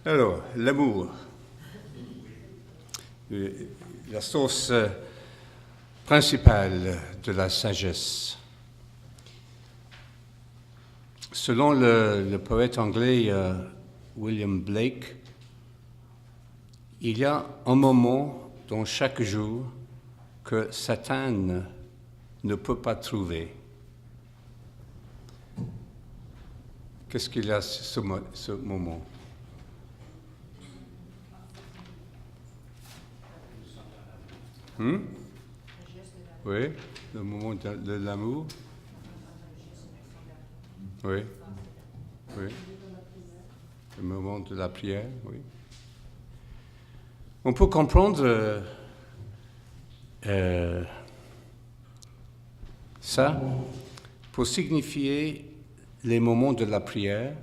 Alors, l'amour, la source principale de la sagesse. Selon le poète anglais William Blake, il y a un moment dans chaque jour que Satan ne peut pas trouver. Qu'est-ce qu'il y a ce moment? Oui, le moment de l'amour. Oui, oui. Le moment de la prière, oui. On peut comprendre ça pour signifier les moments de la prière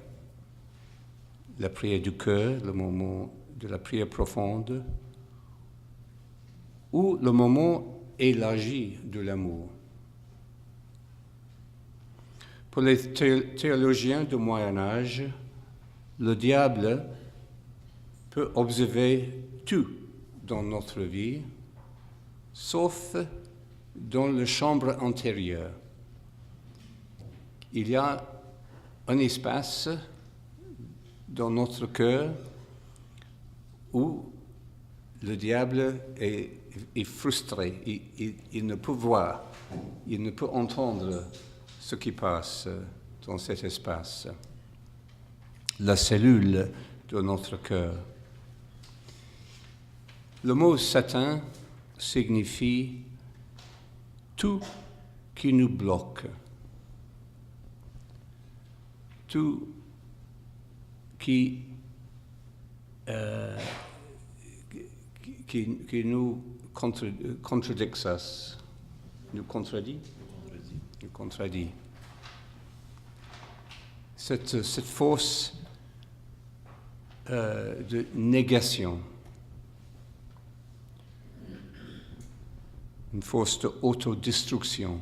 du cœur, le moment de la prière profonde, ou le moment élargi de l'amour. Pour les théologiens du Moyen Âge, le diable peut observer tout dans notre vie, sauf dans la chambre intérieure. Il y a un espace dans notre cœur où le diable est frustré. Il ne peut voir, il ne peut entendre ce qui passe dans cet espace. La cellule de notre cœur. Le mot Satan signifie tout qui nous bloque, tout qui nous contredit. Cette force de négation, une force d'autodestruction.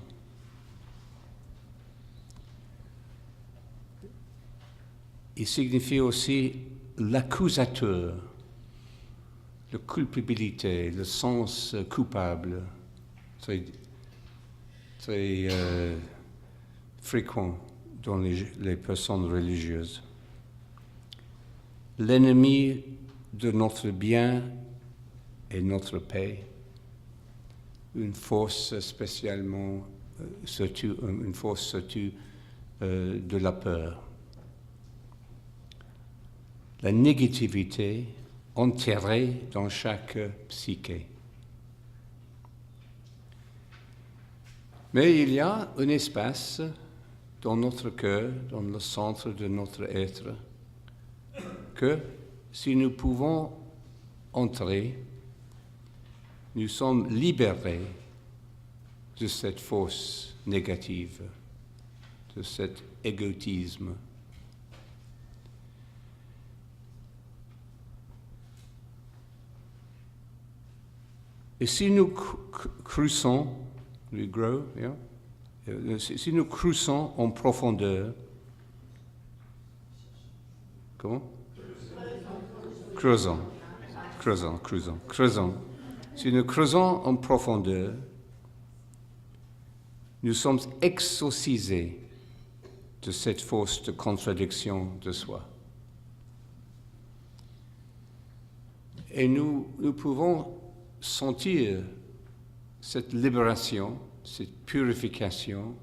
Il signifie aussi l'accusateur, la culpabilité, le sens coupable, très fréquent dans les personnes religieuses. L'ennemi de notre bien et notre paix, une force spécialement, une force de la peur. La négativité enterrée dans chaque psyché. Mais il y a un espace dans notre cœur, dans le centre de notre être, que si nous pouvons entrer, nous sommes libérés de cette force négative, de cet égotisme. Et si nous creusons, si nous creusons en profondeur, comment? Creusons. Si nous creusons en profondeur, nous sommes exorcisés de cette force de contradiction de soi. Et nous pouvons sentir cette libération, cette purification,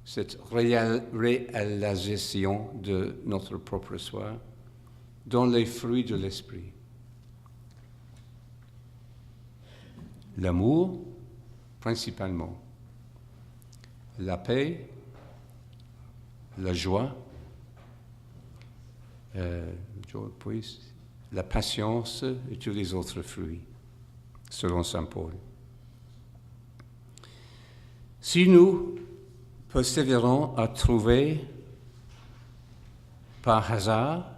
cette réalisation de notre propre soi dans les fruits de l'esprit. L'amour, principalement. La paix, la joie, puis la patience et tous les autres fruits, selon saint Paul. Si nous persévérons à trouver par hasard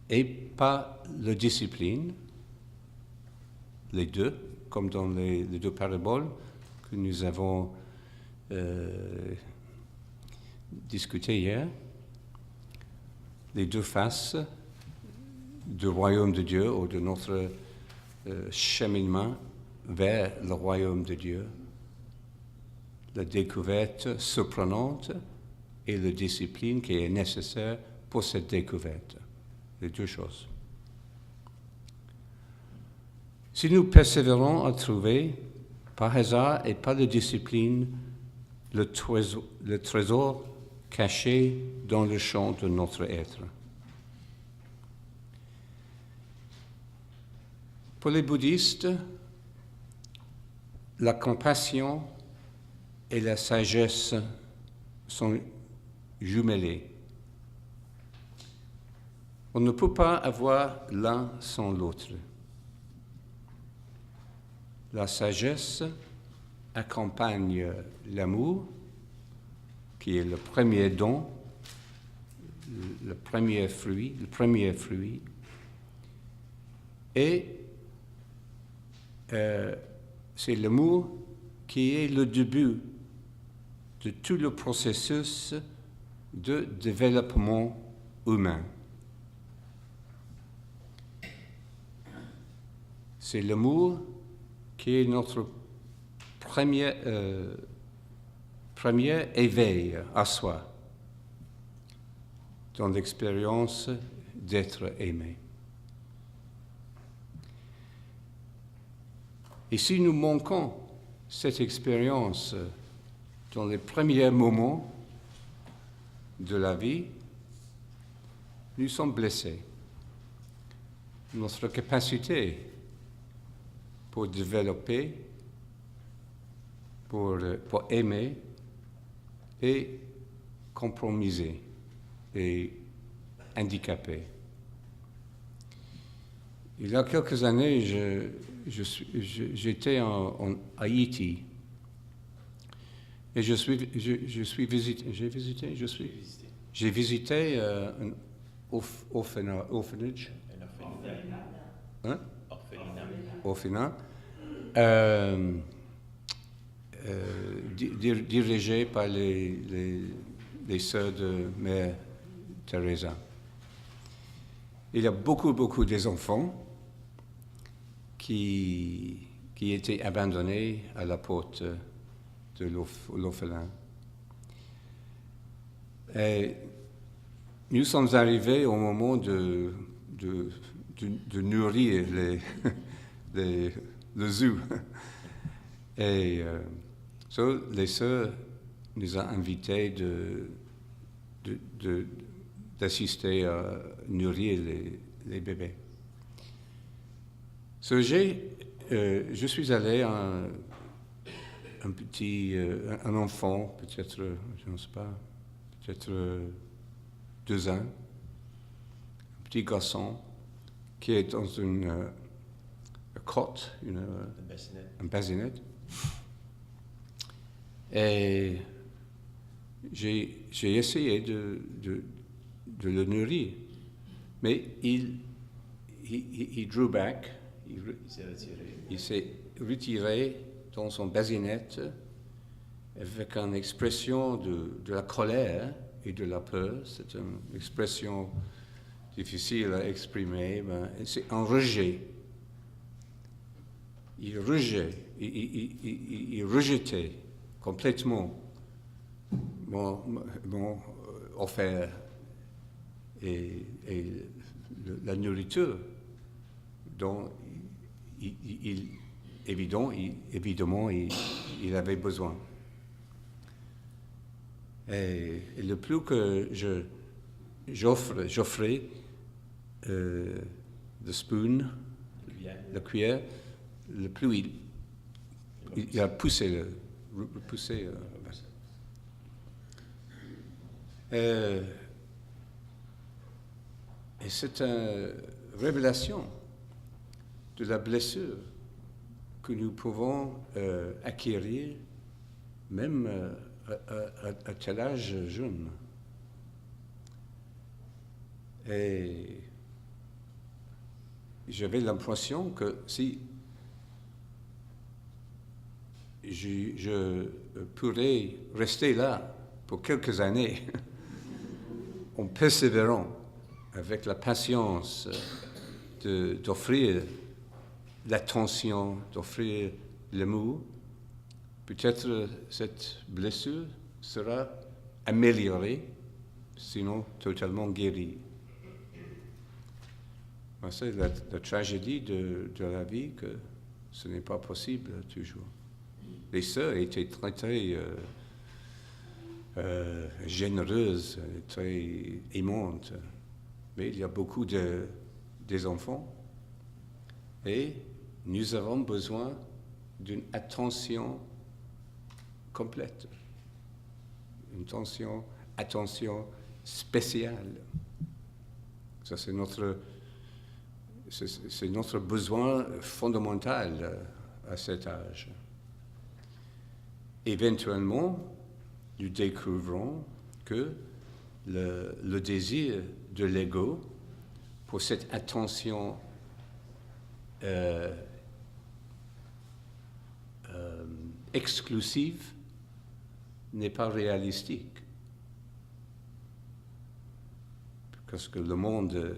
et par la discipline, les deux, comme dans les deux paraboles que nous avons discutées hier, les deux faces du royaume de Dieu ou de notre cheminement vers le royaume de Dieu, la découverte surprenante et la discipline qui est nécessaire pour cette découverte. Les deux choses. Si nous persévérons à trouver, par hasard et par la discipline, le trésor caché dans le champ de notre être. Pour les bouddhistes, la compassion et la sagesse sont jumelées. On ne peut pas avoir l'un sans l'autre. La sagesse accompagne l'amour, qui est le premier don, le premier fruit, et c'est l'amour qui est le début de tout le processus de développement humain. C'est l'amour qui est notre premier éveil à soi dans l'expérience d'être aimé. Et si nous manquons cette expérience dans les premiers moments de la vie, nous sommes blessés. Notre capacité pour développer, pour aimer, est compromisée et handicapée. Il y a quelques années, j'étais en Haïti et j'ai visité un orphanage. Hein? Orphelinat. Dirigé par les sœurs de Mère Teresa. Il y a beaucoup des enfants qui étaient abandonnés à la porte de l'orphelin. Et nous sommes arrivés au moment de nourrir le zoo. Et les sœurs nous ont invités d'assister à nourrir les bébés. Je suis allé à un enfant, peut-être, je ne sais pas, peut-être 2 ans, un petit garçon qui est dans une cote, une bassinette. Et j'ai essayé de le nourrir, mais il drew back, il s'est retiré dans son bassinette avec une expression de la colère et de la peur. C'est une expression difficile à exprimer, mais c'est un rejet. Il rejetait complètement mon offert et la nourriture dont évidemment il avait besoin. Et le plus que j'offrais le spoon, la cuillère, le plus il a poussé et c'est une révélation de la blessure que nous pouvons acquérir même à tel âge jeune. Et j'avais l'impression que si je pourrais rester là pour quelques années en persévérant avec la patience d'offrir l'attention, d'offrir l'amour, peut-être cette blessure sera améliorée, sinon totalement guérie. C'est la tragédie de la vie que ce n'est pas possible toujours. Les sœurs étaient très généreuses, très aimantes, mais il y a beaucoup des enfants et nous avons besoin d'une attention complète, une attention spéciale. Ça, c'est notre besoin fondamental à cet âge. Éventuellement, nous découvrons que le désir de l'ego pour cette attention exclusive n'est pas réalistique. Parce que le monde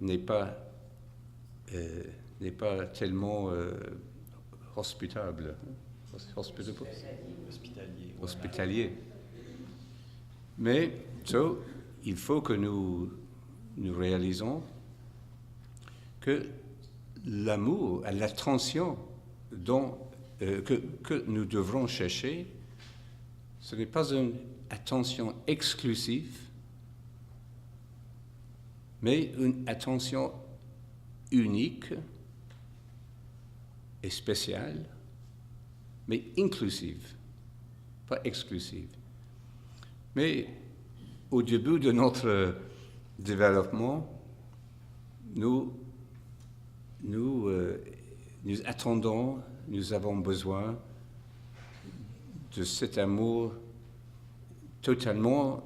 n'est pas tellement hospitalier. Mais il faut que nous réalisons que l'amour, l'attention que nous devrons chercher, ce n'est pas une attention exclusive, mais une attention unique et spéciale, mais inclusive, pas exclusive. Mais au début de notre développement, nous attendons, nous avons besoin de cet amour totalement,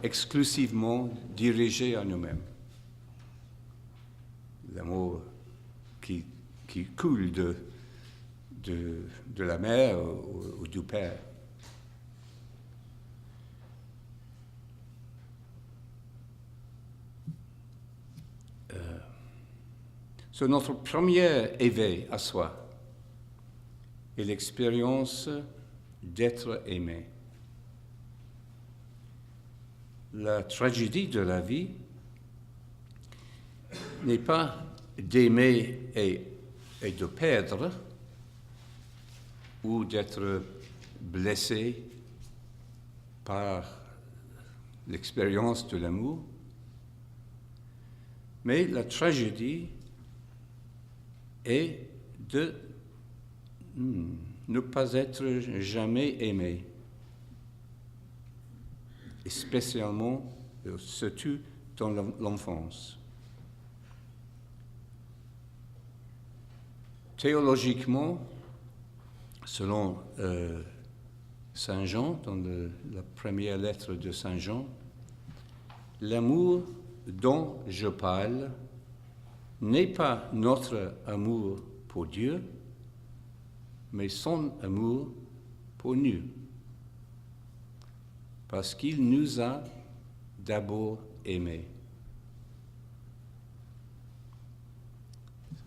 exclusivement dirigé à nous-mêmes. L'amour qui coule de la mère ou du père. C'est notre premier éveil à soi et l'expérience d'être aimé. La tragédie de la vie n'est pas d'aimer et de perdre ou d'être blessé par l'expérience de l'amour, mais la tragédie est de ne pas être jamais aimé, et spécialement, surtout dans l'enfance. Théologiquement, selon Saint Jean, dans la première lettre de Saint Jean, l'amour dont je parle n'est pas notre amour pour Dieu, mais son amour pour nous. Parce qu'il nous a d'abord aimés.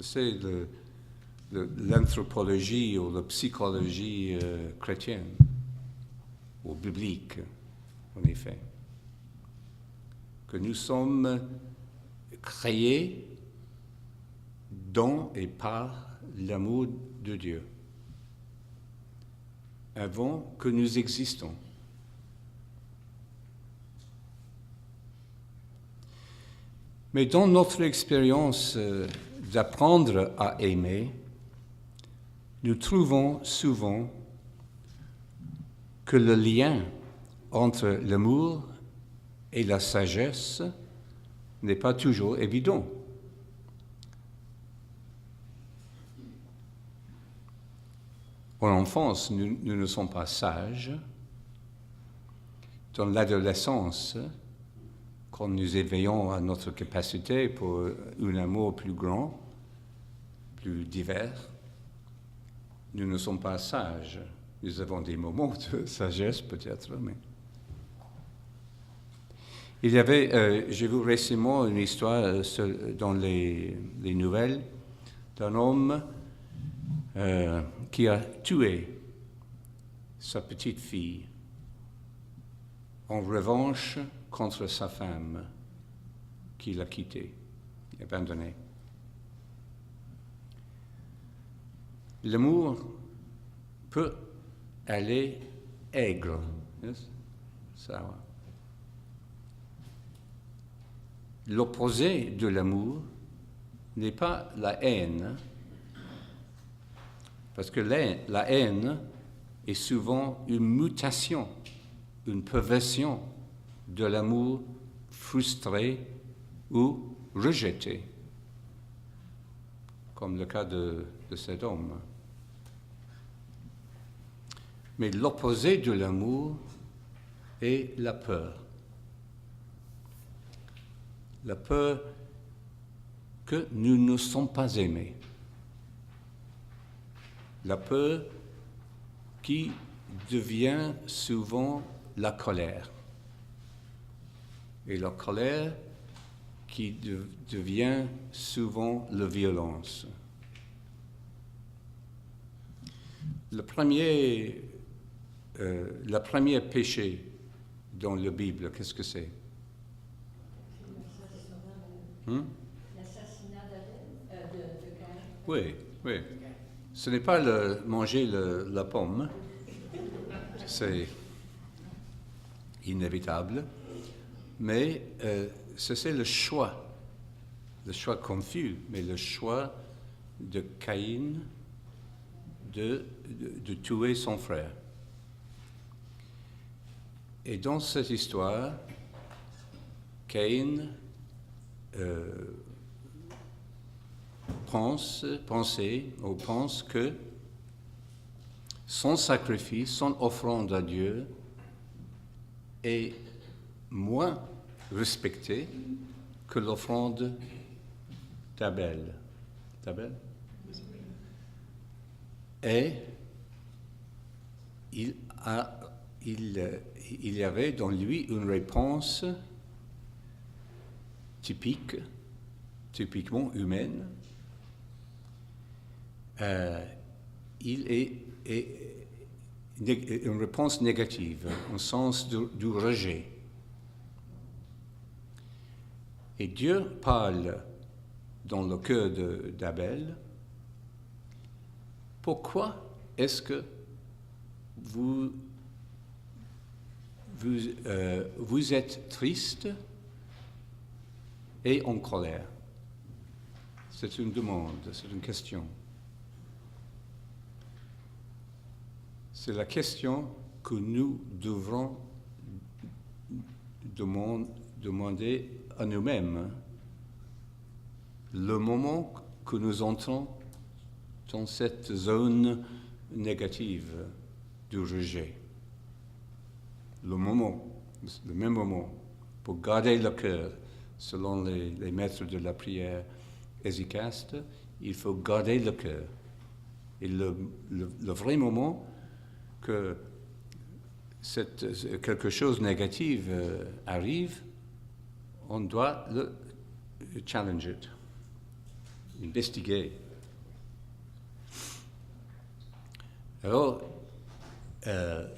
C'est l'anthropologie ou la psychologie chrétienne, ou biblique, en effet. Que nous sommes créés dans et par l'amour de Dieu, avant que nous existons. Mais dans notre expérience d'apprendre à aimer, nous trouvons souvent que le lien entre l'amour et la sagesse n'est pas toujours évident. En enfance, nous ne sommes pas sages. Dans l'adolescence, quand nous éveillons à notre capacité pour un amour plus grand, plus divers, nous ne sommes pas sages. Nous avons des moments de sagesse peut-être, mais... Il y avait, j'ai vu récemment une histoire dans les nouvelles d'un homme qui a tué sa petite fille en revanche contre sa femme qui l'a quitté, abandonné. L'amour peut aller aigre. Yes? Ça. L'opposé de l'amour n'est pas la haine, parce que la haine est souvent une mutation, une perversion de l'amour frustré ou rejeté, comme le cas de cet homme. Mais l'opposé de l'amour est la peur. La peur que nous ne sommes pas aimés. La peur qui devient souvent la colère. Et la colère qui devient souvent la violence. Le premier péché dans la Bible, qu'est-ce que c'est? L'assassinat de Caïn. Oui, oui. Ce n'est pas manger la pomme, c'est inévitable, mais c'est le choix confus, mais le choix de Caïn de tuer son frère. Et dans cette histoire, Caïn pense que son sacrifice, son offrande à Dieu est moins respectée que l'offrande d'Abel. Et il y avait dans lui une réponse typiquement humaine. Il est une réponse négative, un sens du rejet. Et Dieu parle dans le cœur d'Abel. Pourquoi est-ce que vous êtes triste et en colère? C'est une demande, c'est une question. C'est la question que nous devrons demander à nous-mêmes. Le moment que nous entrons dans cette zone négative du rejet, le même moment, pour garder le cœur, selon les maîtres de la prière hésychaste, il faut garder le cœur. Et le vrai moment que quelque chose de négatif arrive, on doit le challenge it, investiguer. Alors,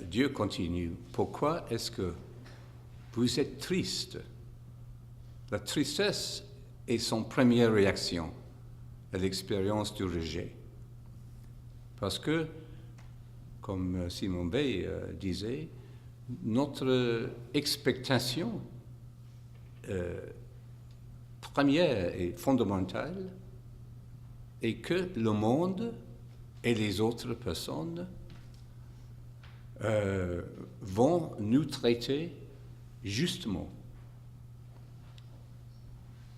Dieu continue. Pourquoi est-ce que vous êtes triste? La tristesse est son première réaction à l'expérience du rejet. Parce que, comme Simone Weil disait, notre expectation première et fondamentale est que le monde et les autres personnes vont nous traiter justement.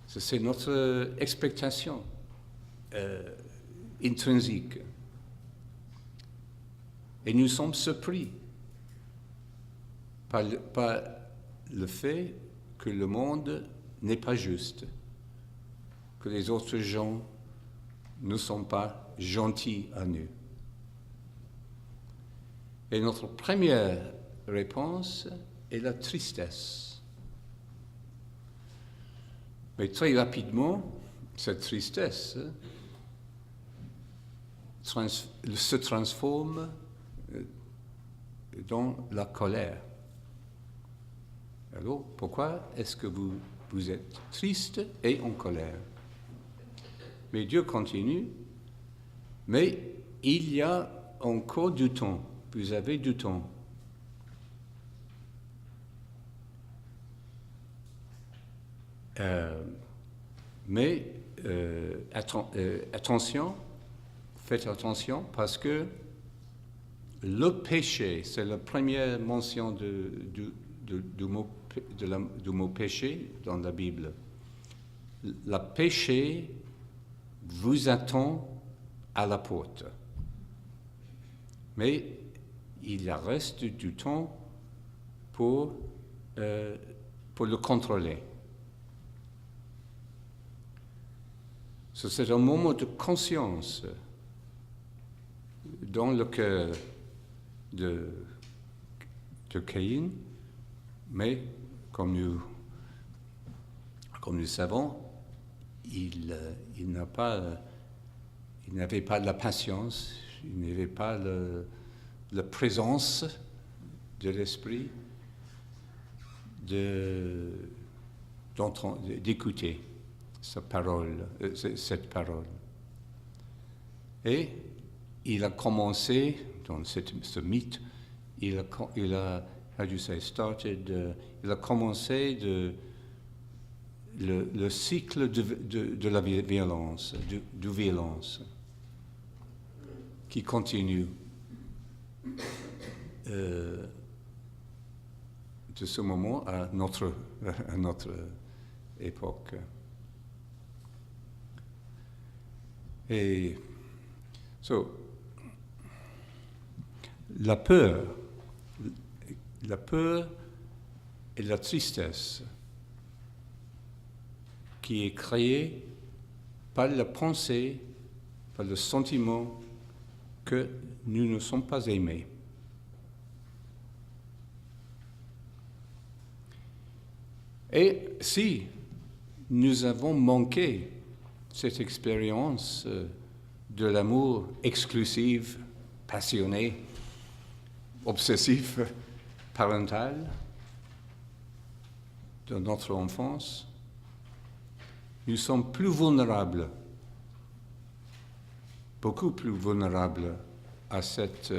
C'est notre expectation intrinsique. Et nous sommes surpris par le fait que le monde n'est pas juste, que les autres gens ne sont pas gentils à nous. Et notre première réponse est la tristesse. Mais très rapidement, cette tristesse se transforme dans la colère. Alors, pourquoi est-ce que vous êtes triste et en colère? Mais Dieu continue, mais il y a encore du temps, vous avez du temps. Mais attention, faites attention parce que le péché, c'est la première mention du mot péché dans la Bible. Le péché vous attend à la porte. Mais il reste du temps pour le contrôler. C'est un moment de conscience dans le cœur de Caïn, mais comme nous savons, il n'avait pas la patience, il n'avait pas la présence de l'esprit d'écouter cette parole. Et il a commencé, dans ce mythe, il a commencé le cycle de la violence, de violence, qui continue de ce moment à notre époque. Et la peur et la tristesse qui est créée par la pensée, par le sentiment que nous ne sommes pas aimés. Et si nous avons manqué cette expérience de l'amour exclusif, passionné, obsessif, parental de notre enfance, nous sommes plus vulnérables, beaucoup plus vulnérables à cette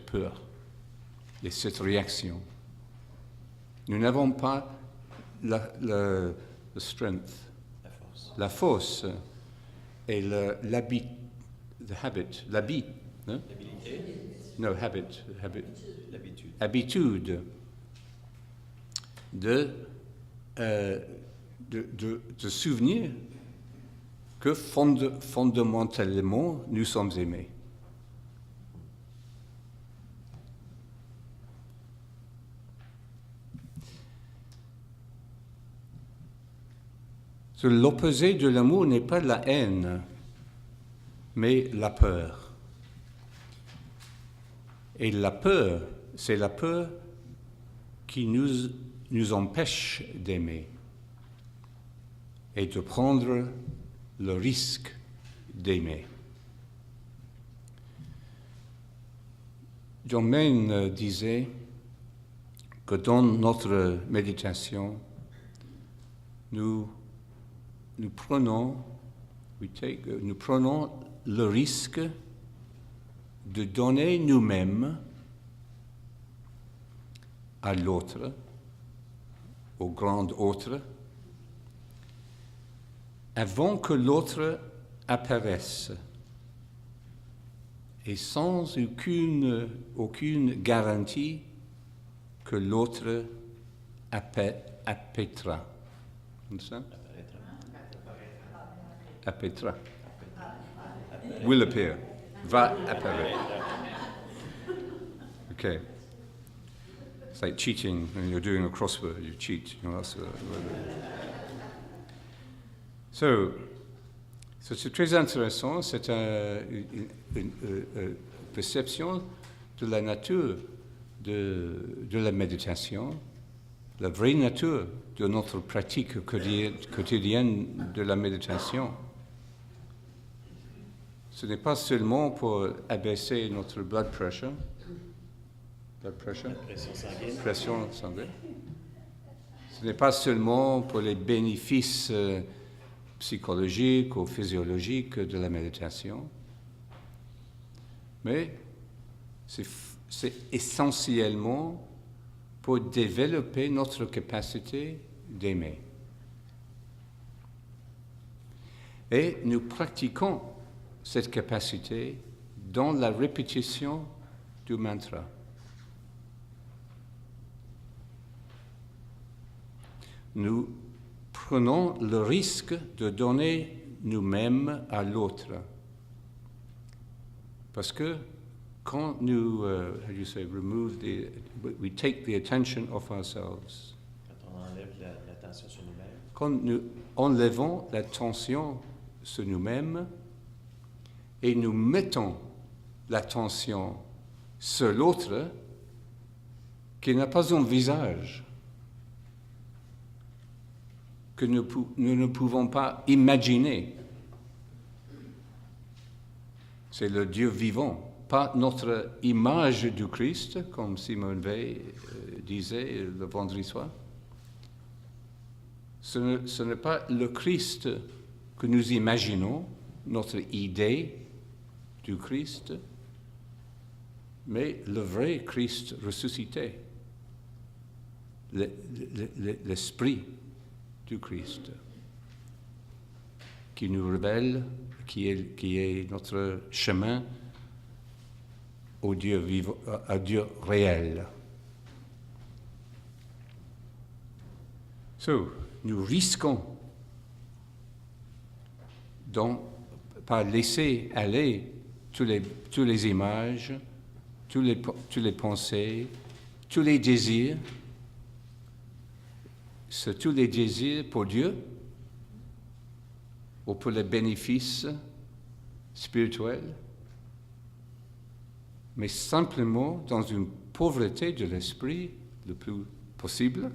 peur et cette réaction. Nous n'avons pas la strength, la force et l'habit, hein? No, habitude de souvenir que fondamentalement nous sommes aimés. L'opposé de l'amour n'est pas la haine, mais la peur. Et la peur, c'est la peur qui nous empêche d'aimer et de prendre le risque d'aimer. John Maine disait que dans notre méditation, nous prenons le risque de donner nous-mêmes à l'autre, au grand autre, avant que l'autre apparaisse et sans aucune garantie que l'autre apparaîtra. Apparaîtra. Will appear. Va apparaître. Okay. It's like cheating when you're doing a crossword. You cheat. You know, c'est très intéressant. C'est une perception de la nature de la méditation. la vraie nature de notre pratique quotidienne de la méditation. Ce n'est pas seulement pour abaisser notre pression sanguine. Ce n'est pas seulement pour les bénéfices psychologiques ou physiologiques de la méditation, mais c'est essentiellement pour développer notre capacité d'aimer. Et nous pratiquons cette capacité dans la répétition du mantra. Nous prenons le risque de donner nous-mêmes à l'autre. Parce que quand nous, we take the attention of ourselves. Quand on enlève l'attention sur nous-mêmes. Quand nous enlevons l'attention sur nous-mêmes et nous mettons l'attention sur l'autre qui n'a pas un visage, que nous ne pouvons pas imaginer. C'est le Dieu vivant, pas notre image du Christ, comme Simone Weil disait le vendredi soir. Ce n'est pas le Christ que nous imaginons, notre idée du Christ, mais le vrai Christ ressuscité, l'Esprit du Christ, qui nous révèle, qui est notre chemin au Dieu vivant, à Dieu réel. Nous risquons donc par laisser aller toutes les images, toutes les pensées, tous les désirs. C'est tous les désirs pour Dieu ou pour les bénéfices spirituels, mais simplement dans une pauvreté de l'esprit le plus possible.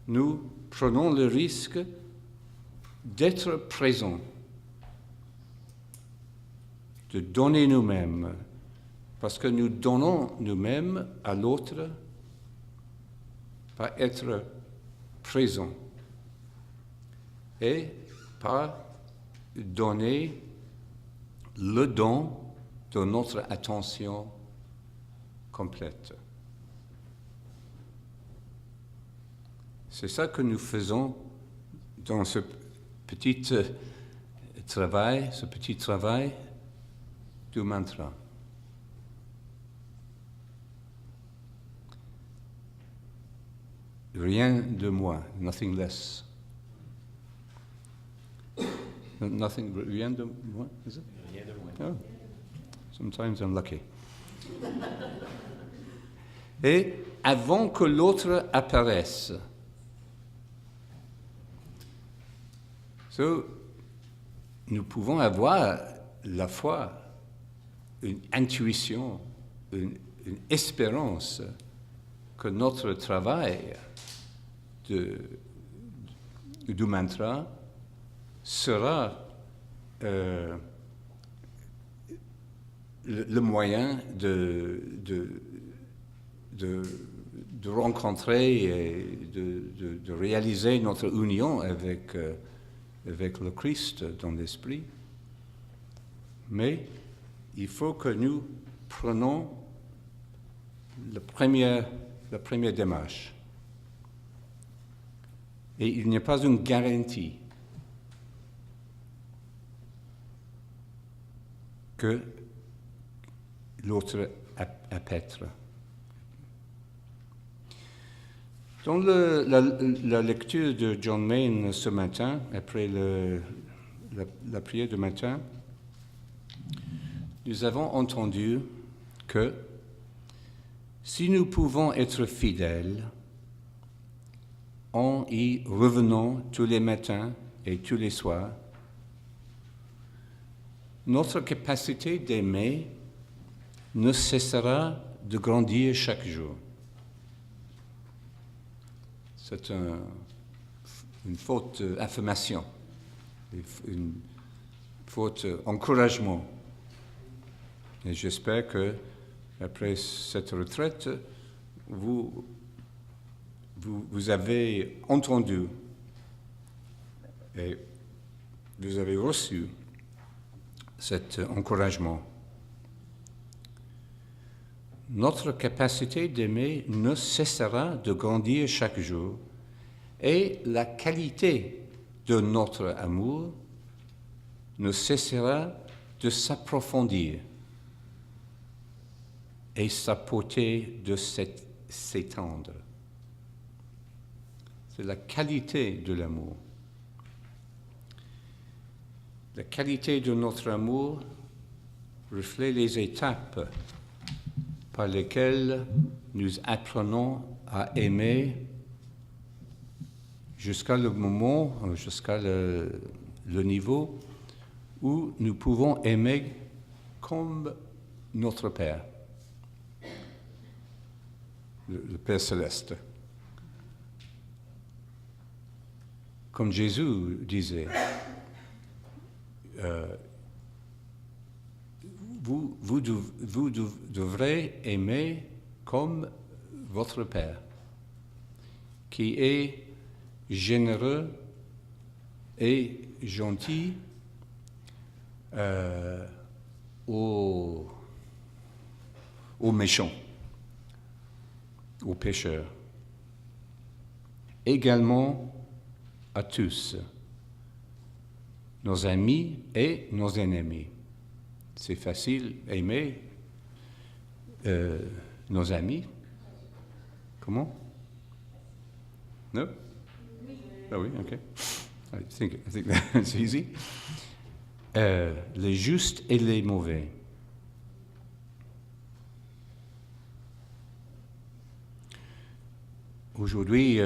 Nous prenons le risque d'être présents, de donner nous-mêmes, parce que nous donnons nous-mêmes à l'autre par être présent et par donner le don de notre attention complète. C'est ça que nous faisons dans ce petit travail du mantra. Rien de moi, nothing less. Rien de moi, is it? Rien de moins. Oh, sometimes I'm lucky. Et avant que l'autre apparaisse. Nous pouvons avoir la foi, une intuition, une espérance que notre travail du mantra sera le moyen de rencontrer et de réaliser notre union avec le Christ dans l'esprit. Mais il faut que nous prenions la première démarche. Et il n'y a pas une garantie que l'autre appêtre. Dans la lecture de John Main ce matin, après la prière du matin, nous avons entendu que si nous pouvons être fidèles en y revenant tous les matins et tous les soirs, notre capacité d'aimer ne cessera de grandir chaque jour. c'est une faute affirmation, une faute encouragement. Et j'espère que, après cette retraite, vous avez entendu et vous avez reçu cet encouragement. Notre capacité d'aimer ne cessera de grandir chaque jour et la qualité de notre amour ne cessera de s'approfondir et sa portée de s'étendre. C'est la qualité de l'amour. La qualité de notre amour reflète les étapes par lesquelles nous apprenons à aimer jusqu'à le moment, jusqu'à le niveau où nous pouvons aimer comme notre Père, le Père céleste. Comme Jésus disait, vous devrez aimer comme votre Père, qui est généreux et gentil aux méchants, aux pécheurs, également à tous, nos amis et nos ennemis. C'est facile d'aimer nos amis. Comment? No? Ah oui, ok. I think that's easy. Les justes et les mauvais. Aujourd'hui,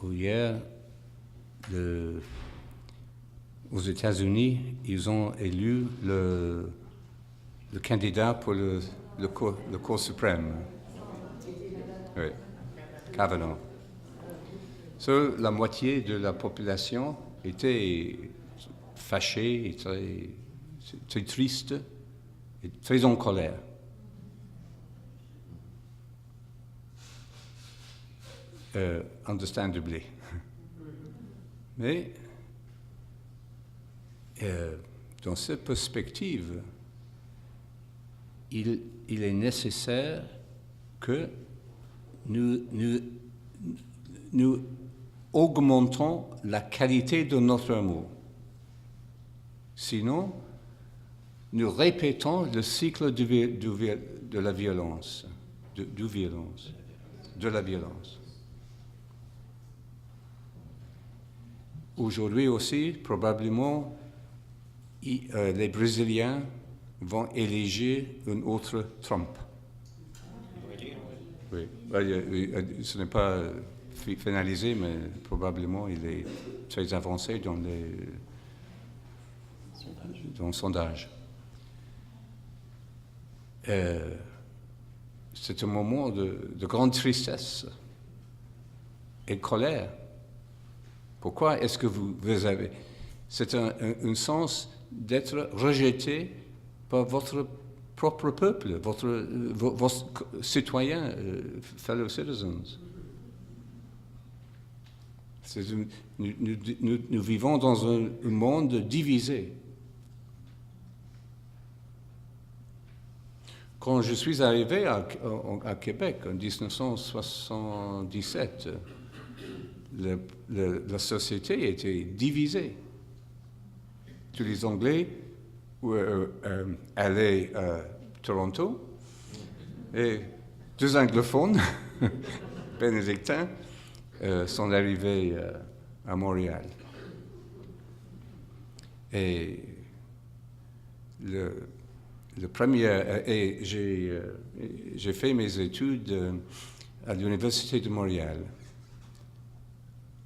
ou hier, aux États-Unis, ils ont élu le candidat pour le Cour suprême. Oui, Kavanaugh. So, la moitié de la population était fâchée, et très triste, et très en colère. Understandably. Mais dans cette perspective, il est nécessaire que nous augmentons la qualité de notre amour. Sinon, nous répétons le cycle de la violence, de la violence. Aujourd'hui aussi, probablement, les Brésiliens vont élire un autre Trump. Oui. Ce n'est pas finalisé, mais probablement il est très avancé dans le sondage. C'est un moment de grande tristesse et de colère. Pourquoi est-ce que vous avez... C'est un sens d'être rejeté par votre propre peuple, vos citoyens, fellow citizens. Nous vivons dans un monde divisé. Quand je suis arrivé à Québec en 1977, la société était divisée. Tous les Anglais allaient à Toronto et deux anglophones, bénédictins, sont arrivés à Montréal. Et le premier, j'ai fait mes études à l'Université de Montréal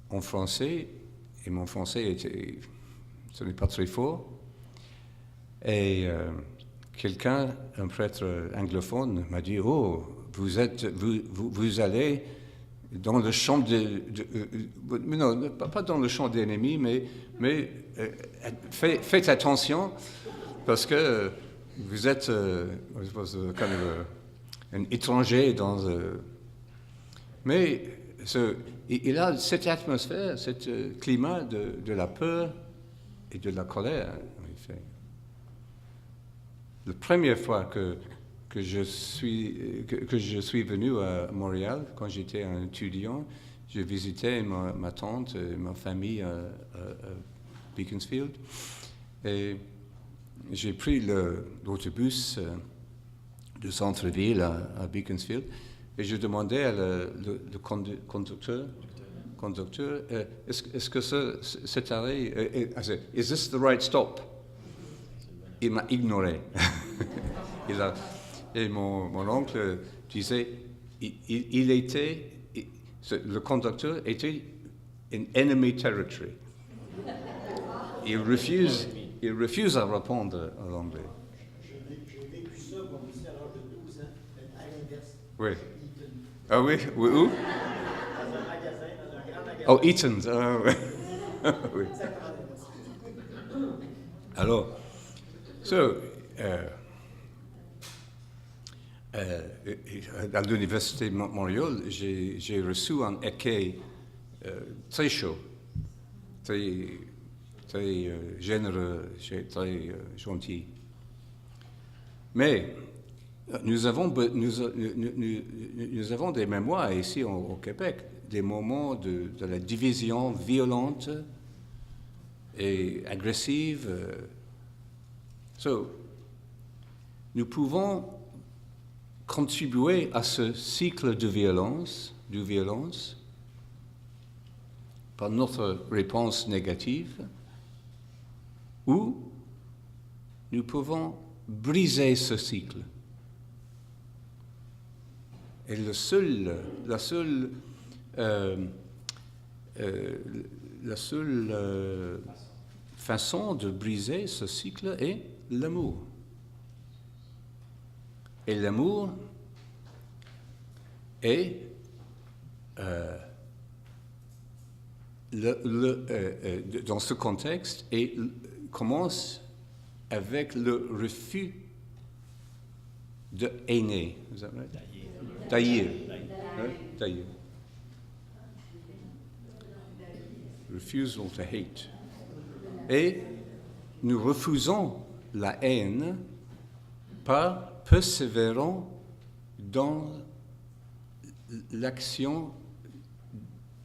en français, et mon français ce n'est pas très fort. Et un prêtre anglophone, m'a dit, oh, vous allez dans le champ non, pas dans le champ d'ennemis, mais faites attention parce que vous êtes un étranger dans. Mais il a cette atmosphère, ce climat de la peur et de la colère, en effet. La première fois que je suis venu à Montréal, quand j'étais un étudiant, je visitais ma tante et ma famille à Beaconsfield. Et j'ai pris l'autobus du centre-ville à Beaconsfield et je demandais à le conducteur, est-ce que cet arrêt, is this the right stop? Il m'a ignoré. Et mon oncle disait, le conducteur était in enemy territory. Il refuse à répondre en anglais. J'ai vécu ça, moi aussi, à l'âge de 12 ans, à l'inverse. Oui. Ah oui? Où? Dans un magasin, dans un grand magasin. Oh, Eaton's. Ah, oui. Alors, à l'Université de Montréal, j'ai reçu un écueil très chaud, très généreux, très gentil. Mais nous avons des mémoires ici au Québec, des moments de la division violente et agressive. Nous pouvons contribuer à ce cycle de violence par notre réponse négative, ou nous pouvons briser ce cycle. Et la seule façon de briser ce cycle est l'amour. Et l'amour est dans ce contexte et commence avec le refus de hainer. Is that right? D'haïr. D'haïr. Refusal to hate. Et nous refusons la haine par persévérant dans l'action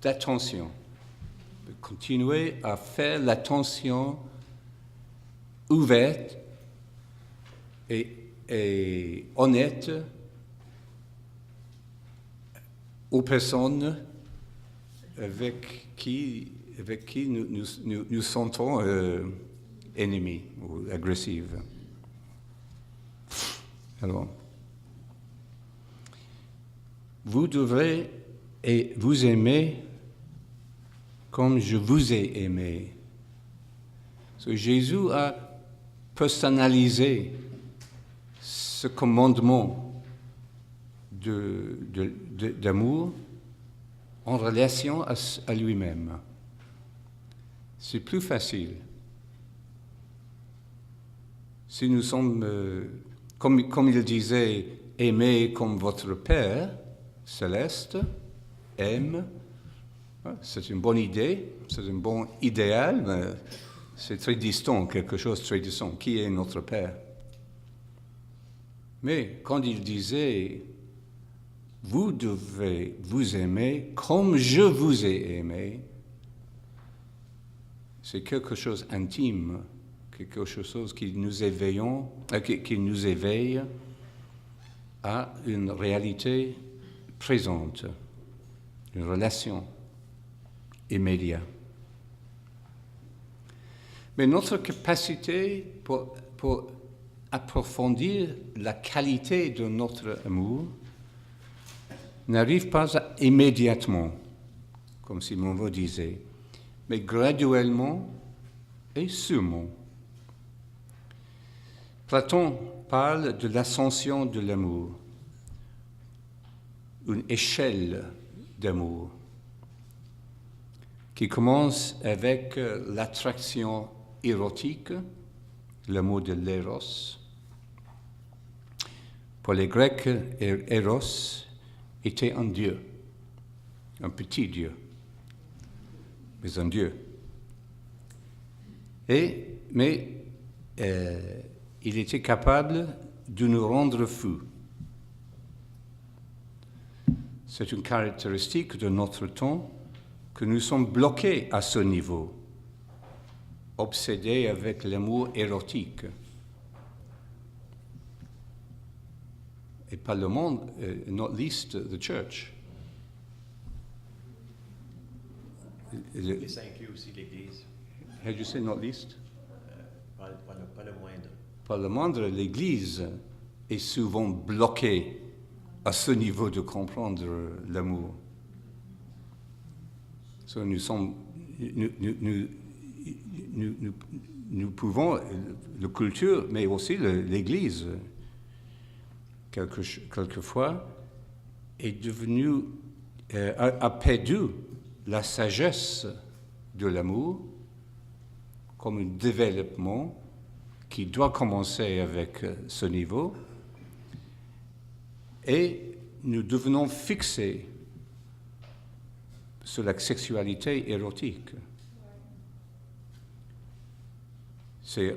d'attention. Continuer à faire l'attention ouverte et honnête aux personnes avec qui nous sentons ennemis ou agressifs. Alors, vous devrez et vous aimer comme je vous ai aimé. Jésus a personnalisé ce commandement d'amour en relation à lui-même. C'est plus facile. Si nous sommes, comme il disait, aimez comme votre Père céleste aime, c'est une bonne idée, c'est un bon idéal, mais c'est très distant, quelque chose de très distant. Qui est notre Père? Mais quand il disait, vous devez vous aimer comme je vous ai aimé, c'est quelque chose d'intime, quelque chose qui nous éveille à une réalité présente, une relation immédiate. Mais notre capacité pour approfondir la qualité de notre amour n'arrive pas immédiatement, comme Simon Weil disait, mais graduellement et sûrement. Platon parle de l'ascension de l'amour, une échelle d'amour, qui commence avec l'attraction érotique, le mot de l'éros. Pour les Grecs, Eros était un dieu, un petit dieu, mais un dieu. Mais il était capable de nous rendre fous. C'est une caractéristique de notre temps que nous sommes bloqués à ce niveau, obsédés avec l'amour érotique. Et pas le monde, not least the church. Et ça inclut aussi l'Église. Had you say not least? Pas le moindre. Pas le moindre, l'Église est souvent bloquée à ce niveau de comprendre l'amour. So, nous pouvons, la culture, mais aussi l'Église, quelquefois, est devenue, a perdu la sagesse de l'amour comme un développement qui doit commencer avec ce niveau, et nous devenons fixés sur la sexualité érotique. C'est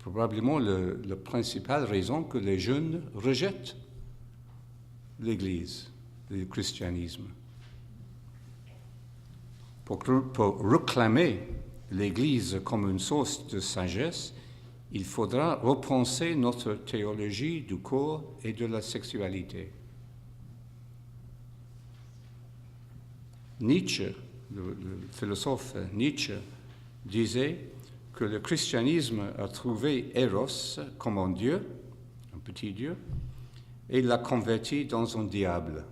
probablement la principale raison que les jeunes rejettent l'Église, le christianisme. Pour réclamer l'Église comme une source de sagesse, il faudra repenser notre théologie du corps et de la sexualité. Nietzsche, le philosophe Nietzsche, disait que le christianisme a trouvé Eros comme un dieu, un petit dieu, et l'a converti dans un diable.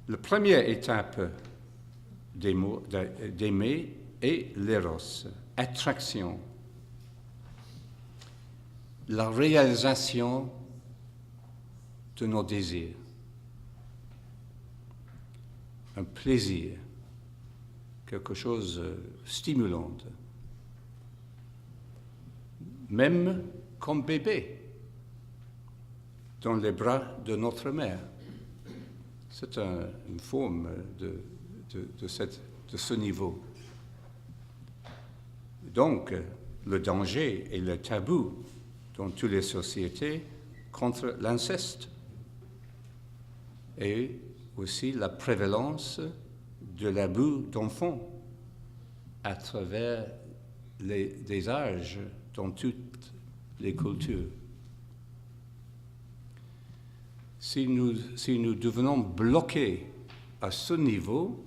La première étape d'aimer est l'éros, attraction, la réalisation de nos désirs, un plaisir, quelque chose de stimulant, même comme bébé dans les bras de notre mère. C'est une forme de ce niveau. Donc, le danger et le tabou dans toutes les sociétés contre l'inceste et aussi la prévalence de l'abus d'enfants à travers des âges dans toutes les cultures. Si nous devenons bloqués à ce niveau,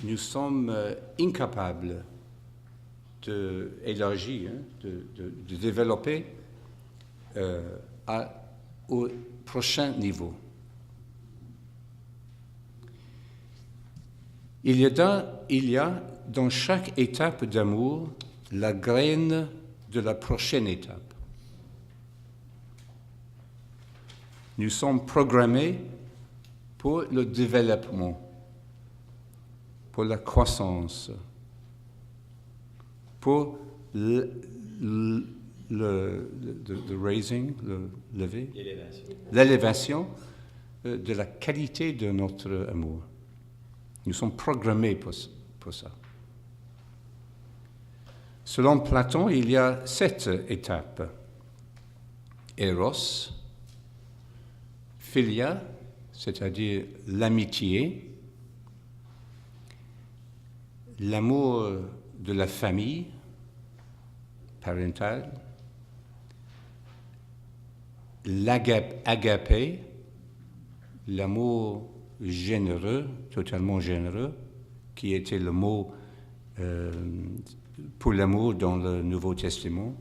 nous sommes incapables d'élargir, de développer au prochain niveau. Il y a dans chaque étape d'amour la graine de la prochaine étape. Nous sommes programmés pour le développement, pour la croissance, pour le raising, l'élévation de la qualité de notre amour. Nous sommes programmés pour ça. Selon Platon, il y a 7 étapes. Eros, philia, c'est-à-dire l'amitié, l'amour de la famille parentale, l'agapé, l'amour généreux, totalement généreux, qui était le mot pour l'amour dans le Nouveau Testament.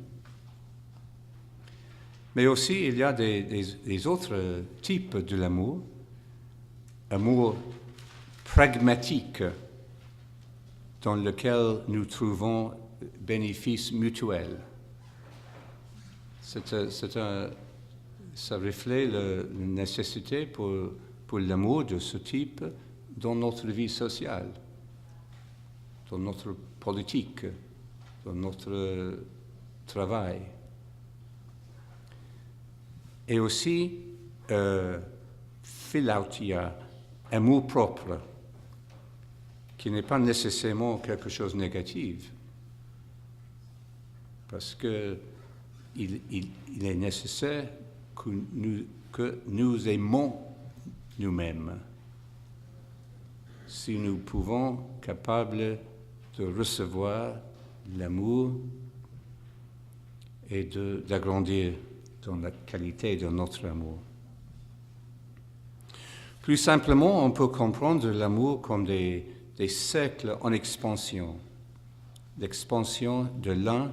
Mais aussi, il y a des autres types de l'amour. Amour pragmatique, dans lequel nous trouvons bénéfice mutuel. ça reflète la nécessité pour l'amour de ce type dans notre vie sociale, dans notre politique, dans notre travail. Et aussi, philautia, amour propre, qui n'est pas nécessairement quelque chose de négatif, parce que il est nécessaire que nous aimons nous-mêmes, si nous pouvons capables de recevoir l'amour et d'agrandir dans la qualité de notre amour. Plus simplement, on peut comprendre l'amour comme des cercles en expansion. L'expansion de l'un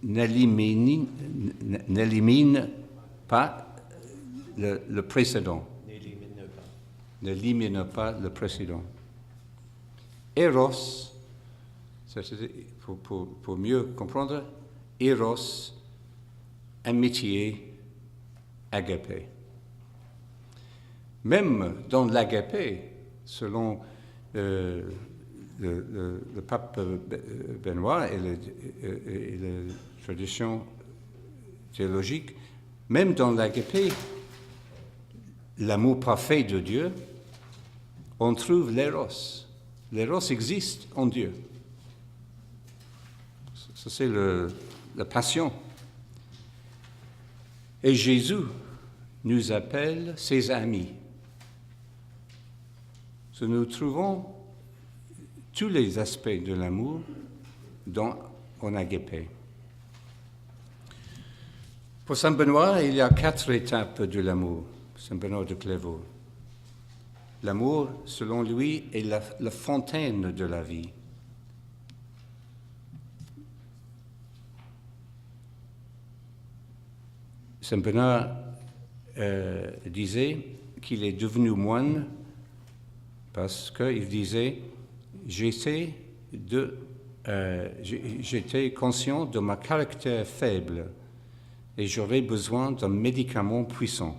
n'élimine pas le précédent. N'élimine pas le précédent. Eros, pour mieux comprendre, Eros, amitié, agapé. Même dans l'agapé, selon le pape Benoît et la tradition théologique, même dans l'agapé, l'amour parfait de Dieu, on trouve l'éros. L'éros existe en Dieu. Ça, c'est la passion. Et Jésus nous appelle ses amis. Nous trouvons tous les aspects de l'amour en agapé. Pour Saint Benoît, il y a 4 étapes de l'amour. Saint Benoît de Clairvaux. L'amour, selon lui, est la fontaine de la vie. Saint Benoît disait qu'il est devenu moine parce qu'il disait « j'étais conscient de mon caractère faible et j'aurais besoin d'un médicament puissant ».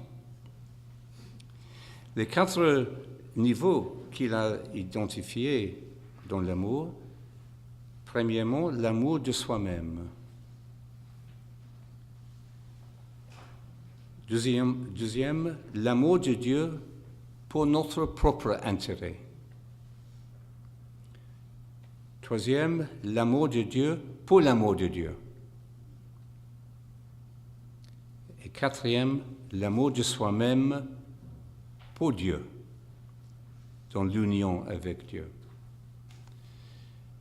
Les 4 niveaux qu'il a identifiés dans l'amour, premièrement, l'amour de soi-même. Deuxième, l'amour de Dieu pour notre propre intérêt. Troisième, l'amour de Dieu pour l'amour de Dieu. Et quatrième, l'amour de soi-même pour Dieu, dans l'union avec Dieu.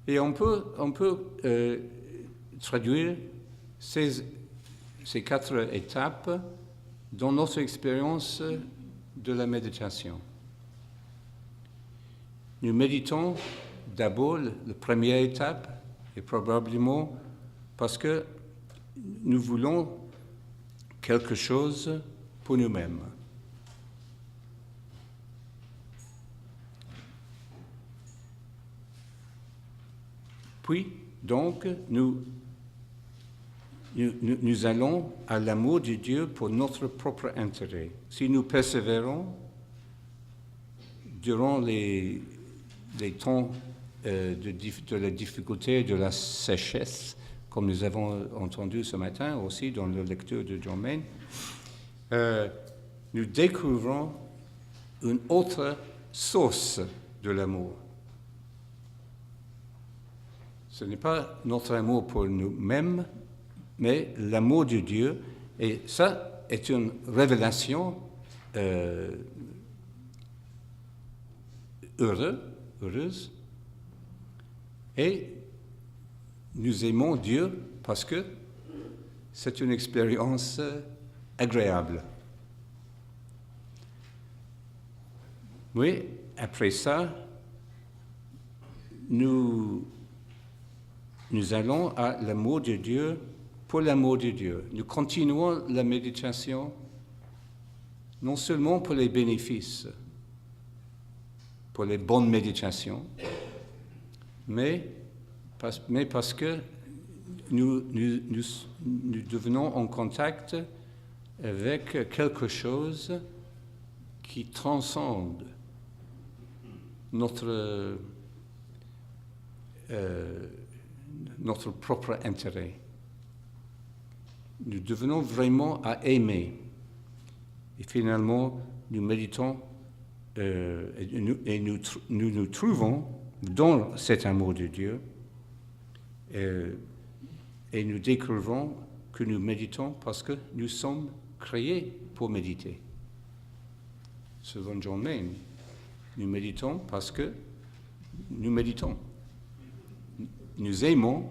Et on peut traduire ces 4 étapes dans notre expérience de la méditation. Nous méditons d'abord la première étape, et probablement parce que nous voulons quelque chose pour nous-mêmes. Puis, donc, nous allons à l'amour de Dieu pour notre propre intérêt. Si nous persévérons durant les temps de la difficulté, de la sécheresse, comme nous avons entendu ce matin aussi dans la lecture de John Main, nous découvrons une autre source de l'amour. Ce n'est pas notre amour pour nous-mêmes, mais l'amour de Dieu. Et ça est une révélation heureuse. Et nous aimons Dieu parce que c'est une expérience agréable. Oui, après ça, nous allons à l'amour de Dieu pour l'amour de Dieu. Nous continuons la méditation non seulement pour les bénéfices, pour les bonnes méditations, mais parce que nous devenons en contact avec quelque chose qui transcende notre propre intérêt. Nous devenons vraiment à aimer. Et finalement, nous méditons et nous trouvons dans cet amour de Dieu et nous découvrons que nous méditons parce que nous sommes créés pour méditer. Selon John Main, nous méditons parce que nous méditons. Nous aimons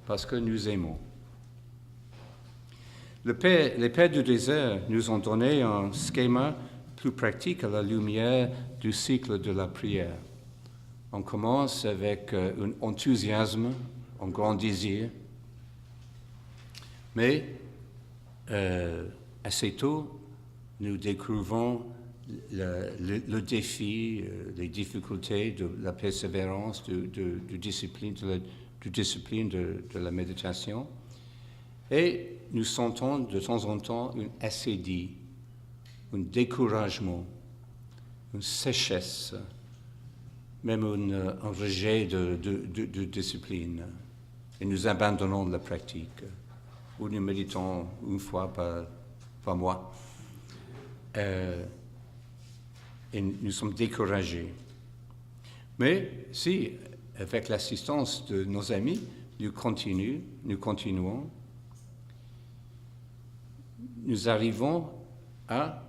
parce que nous aimons. Les Pères du désert nous ont donné un schéma plus pratique à la lumière du cycle de la prière. On commence avec un enthousiasme, un grand désir, mais assez tôt, nous découvrons le défi, les difficultés de la persévérance, du discipline de la méditation. Et nous sentons de temps en temps une assédie, un découragement, une sécheresse, même un rejet de discipline. Et nous abandonnons la pratique, ou nous méditons une fois par mois. Et nous sommes découragés. Mais si, avec l'assistance de nos amis, nous continuons, nous arrivons à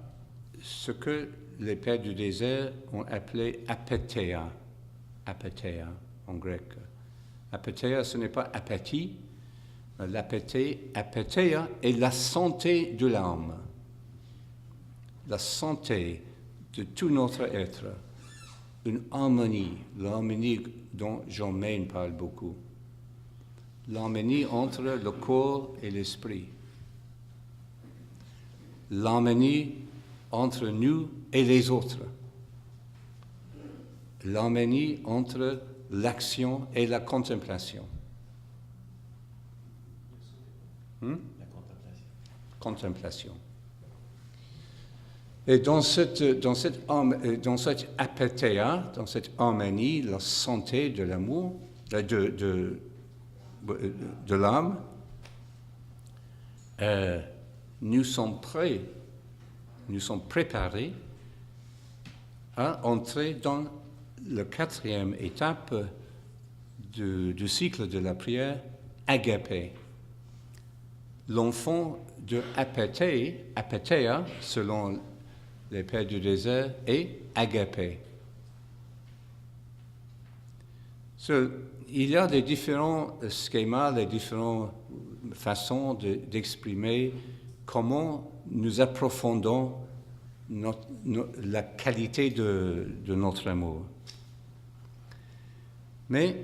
ce que les Pères du désert ont appelé apatheia. Apatheia en grec. Apatheia, ce n'est pas apathie. Apatheia est la santé de l'âme. La santé de tout notre être. Une harmonie, l'harmonie dont John Main parle beaucoup. L'harmonie entre le corps et l'esprit. L'harmonie entre nous et les autres. L'harmonie entre l'action et la contemplation. La Contemplation. Et dans cette apatheia, dans cette harmonie, la santé de l'amour, de l'âme, nous sommes prêts, nous sommes préparés à entrer dans la 4e étape du cycle de la prière, agapé. L'enfant de apatheia, selon les Pères du désert, est agapé. Il y a des différents schémas, des différentes façons d'exprimer comment nous approfondons la qualité de notre amour. Mais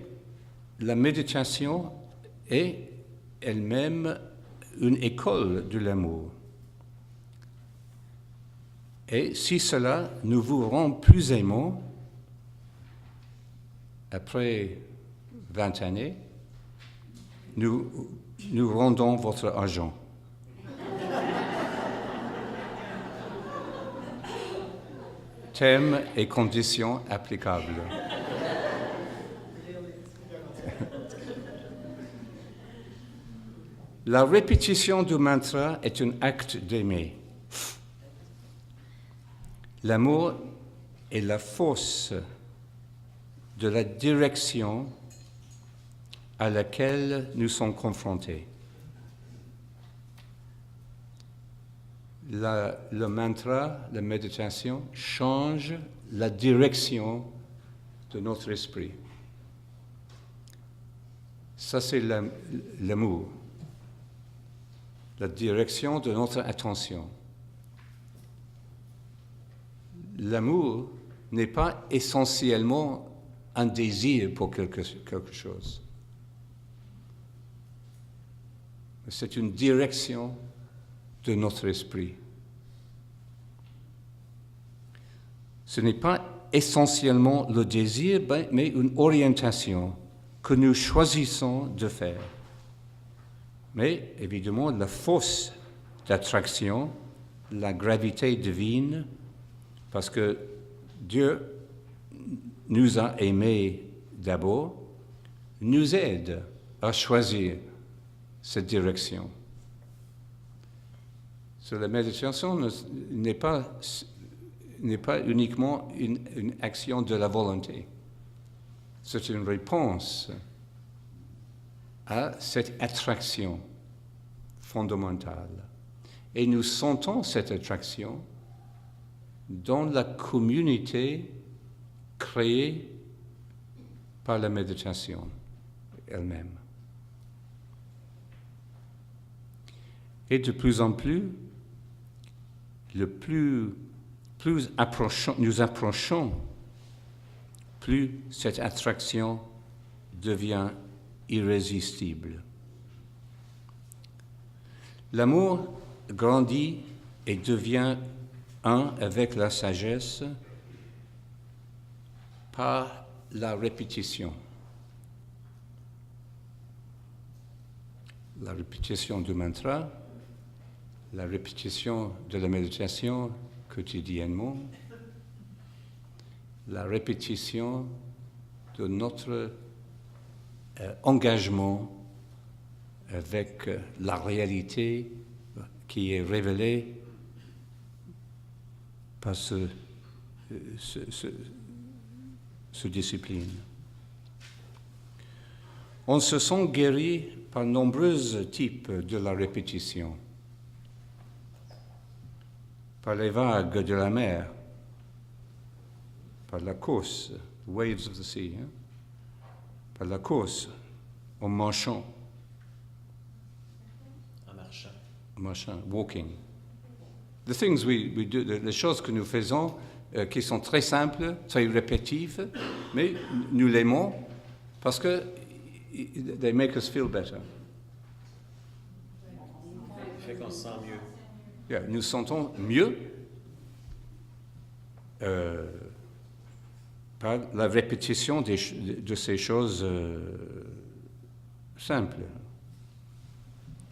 la méditation est elle-même une école de l'amour. Et si cela nous vous rend plus aimants, après 20 années, nous rendons votre argent. Thème et conditions applicables. La répétition du mantra est un acte d'aimer. L'amour est la force de la direction à laquelle nous sommes confrontés. Le mantra, la méditation, change la direction de notre esprit. Ça, c'est l'amour, la direction de notre attention. L'amour n'est pas essentiellement un désir pour quelque chose. C'est une direction de notre esprit. Ce n'est pas essentiellement le désir, mais une orientation que nous choisissons de faire. Mais évidemment, la force d'attraction, la gravité divine, parce que Dieu nous a aimés d'abord, nous aide à choisir cette direction. So, la méditation n'est pas uniquement une action de la volonté. C'est une réponse à cette attraction fondamentale. Et nous sentons cette attraction dans la communauté créée par la méditation elle-même. Et de plus en plus, plus nous approchons, plus cette attraction devient irrésistible. L'amour grandit et devient un avec la sagesse par la répétition. La répétition du mantra, la répétition de la méditation quotidiennement, la répétition de notre engagement avec la réalité qui est révélée par ce discipline. On se sent guéri par nombreux types de la répétition. Par les vagues de la mer, par la course, waves of the sea, par la course, en marchant, walking. The things we do, les choses que nous faisons, qui sont très simples, très répétitives, mais nous l'aimons parce que they make us feel better. Ça fait qu'on se sent mieux. Yeah, nous sentons mieux par la répétition de ces choses simples.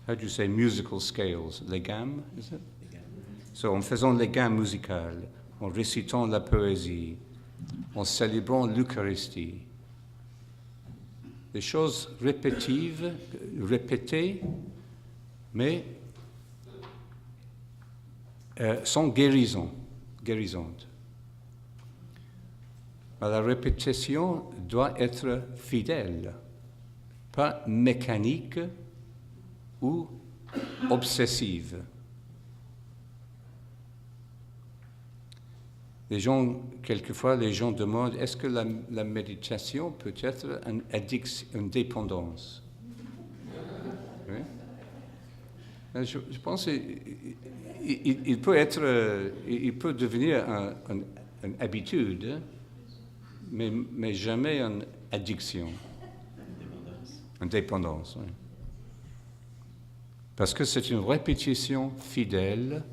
How do you say musical scales? Les gammes, is it? So, en faisant les gammes musicales, en récitant la poésie, en célébrant l'Eucharistie, des choses répétées, mais sont guérissantes. Mais la répétition doit être fidèle, pas mécanique ou obsessive. Quelquefois, les gens demandent, est-ce que la méditation peut être une dépendance? Oui? Je pense qu'il peut devenir une habitude, mais jamais une addiction. Une dépendance, oui. Parce que c'est une répétition fidèle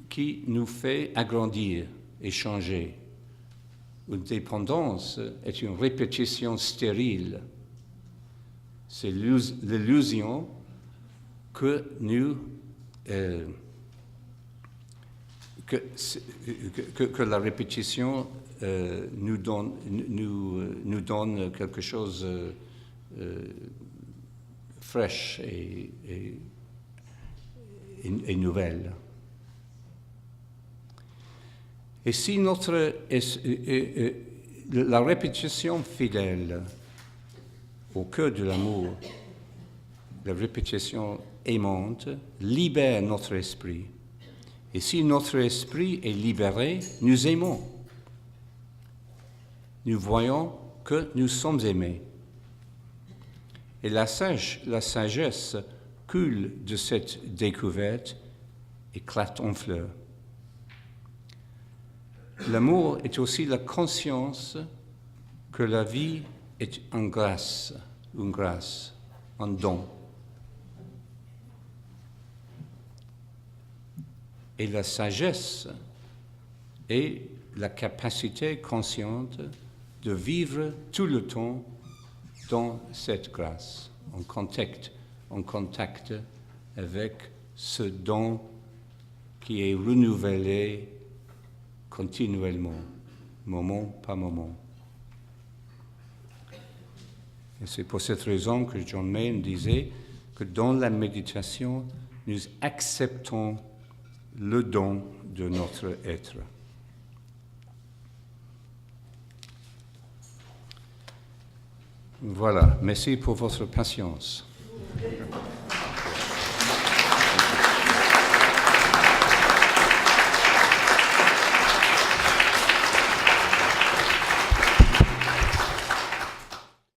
qui nous fait agrandir et changer. Une dépendance est une répétition stérile. C'est l'illusion que la répétition nous donne quelque chose fraîche et nouvelle. Et si la répétition fidèle au cœur de l'amour, la répétition aimante, libère notre esprit. Et si notre esprit est libéré, nous aimons. Nous voyons que nous sommes aimés. Et la sagesse coule de cette découverte, éclate en fleurs. L'amour est aussi la conscience que la vie est une grâce, un don. Et la sagesse est la capacité consciente de vivre tout le temps dans cette grâce, en contact avec ce don qui est renouvelé continuellement, moment par moment. Et c'est pour cette raison que John Mayen disait que dans la méditation, nous acceptons le don de notre être. Voilà, merci pour votre patience.